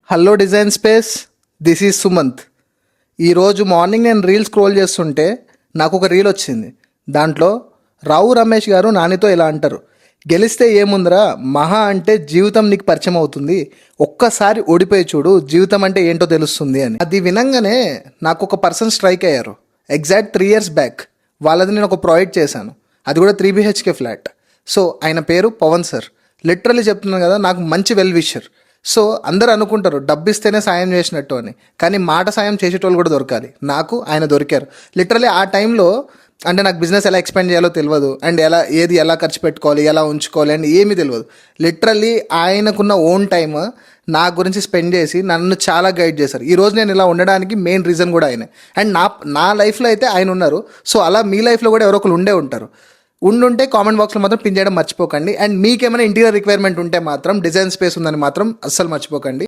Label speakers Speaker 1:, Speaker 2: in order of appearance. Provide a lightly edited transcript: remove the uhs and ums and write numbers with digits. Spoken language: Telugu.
Speaker 1: Hello design space, this is Sumanth. ఈరోజు మార్నింగ్ నేను రీల్ స్క్రోల్ చేస్తుంటే నాకు ఒక రీల్ వచ్చింది. దాంట్లో రావు రమేష్ గారు నానితో ఇలా అంటారు, గెలిస్తే ఏముందిరా మహా అంటే జీవితం నీకు పరిచయం అవుతుంది, ఒక్కసారి ఓడిపోయి చూడు జీవితం అంటే ఏంటో తెలుస్తుంది అని. అది వినంగానే నాకు ఒక పర్సన్ స్ట్రైక్ అయ్యారు. ఎగ్జాక్ట్ 3 years బ్యాక్ వాళ్ళది నేను ఒక ప్రాజెక్ట్ చేశాను, అది కూడా 3 BHK ఫ్లాట్. సో ఆయన పేరు పవన్ సార్. లిటరల్లీ చెప్తున్నాను కదా, నాకు మంచి వెల్ విషర్. సో అందరు అనుకుంటారు డబ్బు ఇస్తేనే సాయం చేసినట్టు అని, కానీ మాట సాయం చేసేటోళ్ళు కూడా దొరకాలి. నాకు ఆయన దొరికారు. లిటరల్లీ ఆ టైంలో అంటే నాకు బిజినెస్ ఎలా ఎక్స్పెండ్ చేయాలో తెలియదు, అండ్ ఎలా ఖర్చు పెట్టుకోవాలి, ఎలా ఉంచుకోవాలి అండ్ ఏమీ తెలియదు. లిటరల్లీ ఆయనకున్న ఓన్ టైమ్ నా గురించి స్పెండ్ చేసి నన్ను చాలా గైడ్ చేశారు. ఈరోజు నేను ఇలా ఉండడానికి మెయిన్ రీజన్ కూడా ఆయనే. అండ్ నా లైఫ్లో అయితే ఆయన ఉన్నారు. సో అలా మీ లైఫ్లో కూడా ఎవరో ఒకరు ఉండే ఉంటారు. ఉండుంటే కామెంట్ బాక్స్లో మాత్రం పిన్ చేయడం మర్చిపోకండి. అండ్ మీకేమైనా ఇంటీరియర్ రిక్వైర్మెంట్ ఉంటే మాత్రం డిజైన్ స్పేస్ ఉందని మాత్రం అస్సలు మర్చిపోకండి.